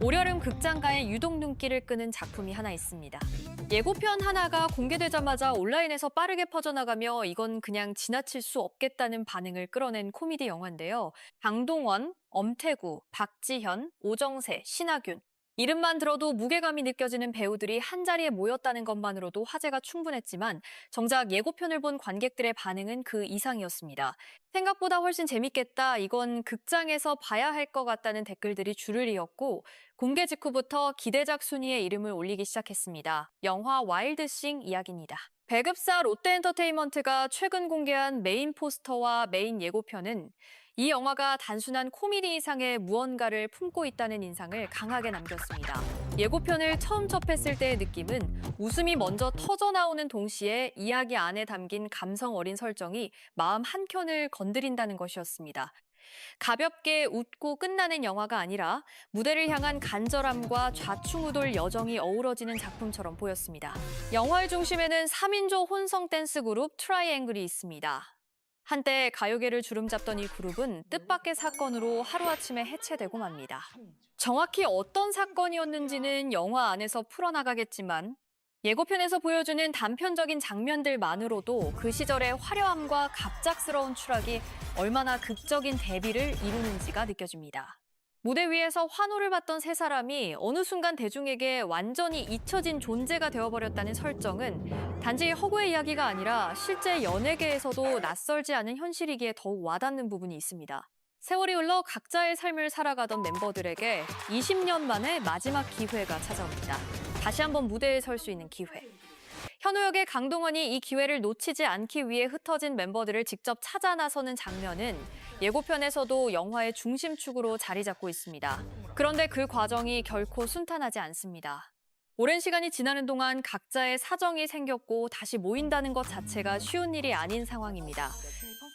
올여름 극장가의 유독 눈길을 끄는 작품이 하나 있습니다. 예고편 하나가 공개되자마자 온라인에서 빠르게 퍼져나가며 이건 그냥 지나칠 수 없겠다는 반응을 끌어낸 코미디 영화인데요. 강동원, 엄태구, 박지현, 오정세, 신하균. 이름만 들어도 무게감이 느껴지는 배우들이 한자리에 모였다는 것만으로도 화제가 충분했지만 정작 예고편을 본 관객들의 반응은 그 이상이었습니다. 생각보다 훨씬 재밌겠다, 이건 극장에서 봐야 할 것 같다는 댓글들이 줄을 이었고 공개 직후부터 기대작 순위에 이름을 올리기 시작했습니다. 영화 와일드싱 이야기입니다. 배급사 롯데엔터테인먼트가 최근 공개한 메인 포스터와 메인 예고편은 이 영화가 단순한 코미디 이상의 무언가를 품고 있다는 인상을 강하게 남겼습니다. 예고편을 처음 접했을 때의 느낌은 웃음이 먼저 터져나오는 동시에 이야기 안에 담긴 감성 어린 설정이 마음 한켠을 건드린다는 것이었습니다. 가볍게 웃고 끝나는 영화가 아니라 무대를 향한 간절함과 좌충우돌 여정이 어우러지는 작품처럼 보였습니다. 영화의 중심에는 3인조 혼성 댄스 그룹 트라이앵글이 있습니다. 한때 가요계를 주름잡던 이 그룹은 뜻밖의 사건으로 하루아침에 해체되고 맙니다. 정확히 어떤 사건이었는지는 영화 안에서 풀어나가겠지만 예고편에서 보여주는 단편적인 장면들만으로도 그 시절의 화려함과 갑작스러운 추락이 얼마나 극적인 대비를 이루는지가 느껴집니다. 무대 위에서 환호를 받던 세 사람이 어느 순간 대중에게 완전히 잊혀진 존재가 되어버렸다는 설정은 단지 허구의 이야기가 아니라 실제 연예계에서도 낯설지 않은 현실이기에 더욱 와닿는 부분이 있습니다. 세월이 흘러 각자의 삶을 살아가던 멤버들에게 20년 만에 마지막 기회가 찾아옵니다. 다시 한번 무대에 설 수 있는 기회. 현우 역의 강동원이 이 기회를 놓치지 않기 위해 흩어진 멤버들을 직접 찾아 나서는 장면은 예고편에서도 영화의 중심축으로 자리 잡고 있습니다. 그런데 그 과정이 결코 순탄하지 않습니다. 오랜 시간이 지나는 동안 각자의 사정이 생겼고 다시 모인다는 것 자체가 쉬운 일이 아닌 상황입니다.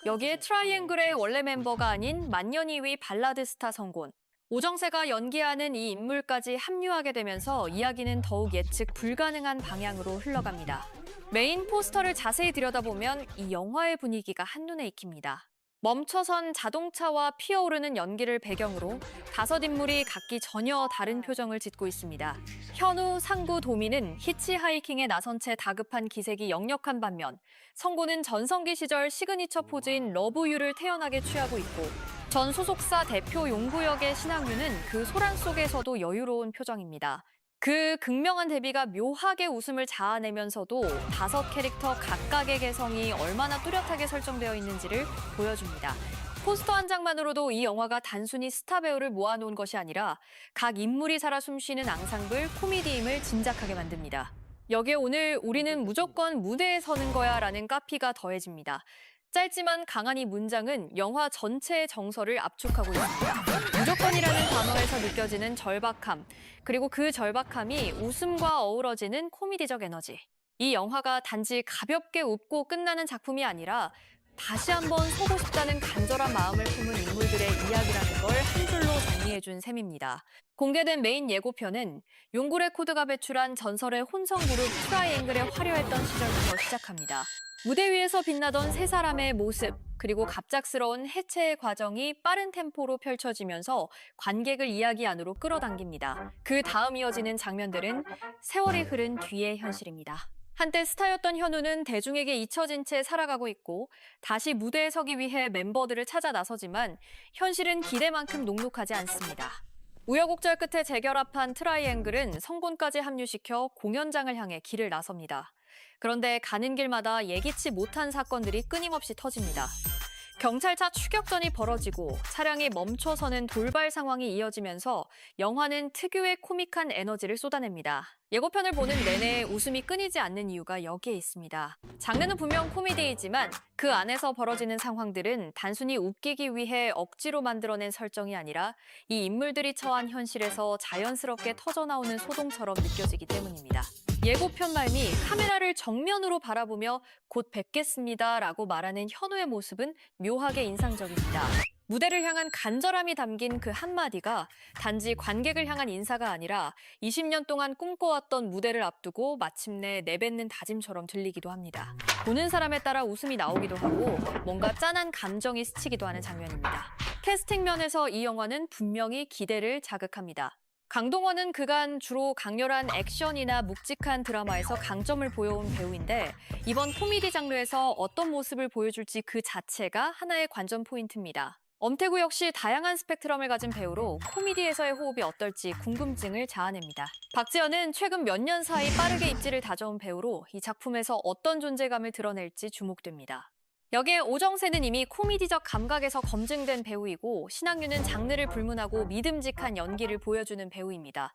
여기에 트라이앵글의 원래 멤버가 아닌 만년이위 발라드 스타 성곤, 오정세가 연기하는 이 인물까지 합류하게 되면서 이야기는 더욱 예측 불가능한 방향으로 흘러갑니다. 메인 포스터를 자세히 들여다보면 이 영화의 분위기가 한눈에 익힙니다. 멈춰선 자동차와 피어오르는 연기를 배경으로 다섯 인물이 각기 전혀 다른 표정을 짓고 있습니다. 현우, 상구, 도미는 히치하이킹에 나선 채 다급한 기색이 역력한 반면 성곤은 전성기 시절 시그니처 포즈인 러브유를 태연하게 취하고 있고 전 소속사 대표 용구 역의 신항유는 그 소란 속에서도 여유로운 표정입니다. 그 극명한 대비가 묘하게 웃음을 자아내면서도 다섯 캐릭터 각각의 개성이 얼마나 뚜렷하게 설정되어 있는지를 보여줍니다. 포스터 한 장만으로도 이 영화가 단순히 스타 배우를 모아놓은 것이 아니라 각 인물이 살아 숨쉬는 앙상블 코미디임을 짐작하게 만듭니다. 여기에 오늘 우리는 무조건 무대에 서는 거야 라는 카피가 더해집니다. 짧지만 강한 이 문장은 영화 전체의 정서를 압축하고 있습니다. 무조건이라는 단어에서 느껴지는 절박함, 그리고 그 절박함이 웃음과 어우러지는 코미디적 에너지. 이 영화가 단지 가볍게 웃고 끝나는 작품이 아니라 다시 한번 서고 싶다는 간절한 마음을 품은 인물들의 이야기라는 걸 한 줄로 정리해준 셈입니다. 공개된 메인 예고편은 용구 레코드가 배출한 전설의 혼성 그룹 트라이앵글의 화려했던 시절부터 시작합니다. 무대 위에서 빛나던 세 사람의 모습, 그리고 갑작스러운 해체의 과정이 빠른 템포로 펼쳐지면서 관객을 이야기 안으로 끌어당깁니다. 그 다음 이어지는 장면들은 세월이 흐른 뒤의 현실입니다. 한때 스타였던 현우는 대중에게 잊혀진 채 살아가고 있고 다시 무대에 서기 위해 멤버들을 찾아 나서지만 현실은 기대만큼 녹록하지 않습니다. 우여곡절 끝에 재결합한 트라이앵글은 성곤까지 합류시켜 공연장을 향해 길을 나섭니다. 그런데 가는 길마다 예기치 못한 사건들이 끊임없이 터집니다. 경찰차 추격전이 벌어지고 차량이 멈춰서는 돌발 상황이 이어지면서 영화는 특유의 코믹한 에너지를 쏟아냅니다. 예고편을 보는 내내 웃음이 끊이지 않는 이유가 여기에 있습니다. 장르는 분명 코미디이지만 그 안에서 벌어지는 상황들은 단순히 웃기기 위해 억지로 만들어낸 설정이 아니라 이 인물들이 처한 현실에서 자연스럽게 터져나오는 소동처럼 느껴지기 때문입니다. 예고편 말미 카메라를 정면으로 바라보며 곧 뵙겠습니다 라고 말하는 현우의 모습은 묘하게 인상적입니다. 무대를 향한 간절함이 담긴 그 한마디가 단지 관객을 향한 인사가 아니라 20년 동안 꿈꿔왔던 무대를 앞두고 마침내 내뱉는 다짐처럼 들리기도 합니다. 보는 사람에 따라 웃음이 나오기도 하고 뭔가 짠한 감정이 스치기도 하는 장면입니다. 캐스팅 면에서 이 영화는 분명히 기대를 자극합니다. 강동원은 그간 주로 강렬한 액션이나 묵직한 드라마에서 강점을 보여온 배우인데 이번 코미디 장르에서 어떤 모습을 보여줄지 그 자체가 하나의 관전 포인트입니다. 엄태구 역시 다양한 스펙트럼을 가진 배우로 코미디에서의 호흡이 어떨지 궁금증을 자아냅니다. 박지현은 최근 몇 년 사이 빠르게 입지를 다져온 배우로 이 작품에서 어떤 존재감을 드러낼지 주목됩니다. 여기에 오정세는 이미 코미디적 감각에서 검증된 배우이고 신학유는 장르를 불문하고 믿음직한 연기를 보여주는 배우입니다.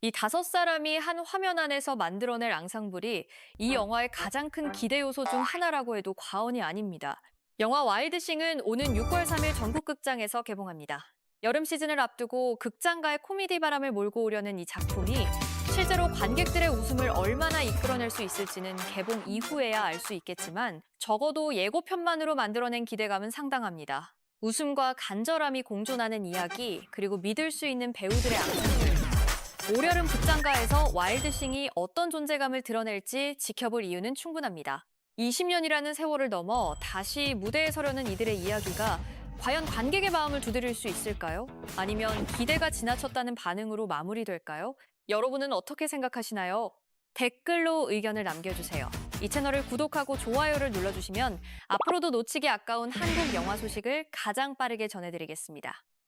이 다섯 사람이 한 화면 안에서 만들어낼 앙상블이 이 영화의 가장 큰 기대 요소 중 하나라고 해도 과언이 아닙니다. 영화 와일드싱은 오는 6월 3일 전국 극장에서 개봉합니다. 여름 시즌을 앞두고 극장가의 코미디 바람을 몰고 오려는 이 작품이 실제로 관객들의 웃음을 얼마나 이끌어낼 수 있을지는 개봉 이후에야 알 수 있겠지만 적어도 예고편만으로 만들어낸 기대감은 상당합니다. 웃음과 간절함이 공존하는 이야기, 그리고 믿을 수 있는 배우들의 앙상블. 올여름 극장가에서 와일드싱이 어떤 존재감을 드러낼지 지켜볼 이유는 충분합니다. 20년이라는 세월을 넘어 다시 무대에 서려는 이들의 이야기가 과연 관객의 마음을 두드릴 수 있을까요? 아니면 기대가 지나쳤다는 반응으로 마무리될까요? 여러분은 어떻게 생각하시나요? 댓글로 의견을 남겨주세요. 이 채널을 구독하고 좋아요를 눌러주시면 앞으로도 놓치기 아까운 한국 영화 소식을 가장 빠르게 전해드리겠습니다.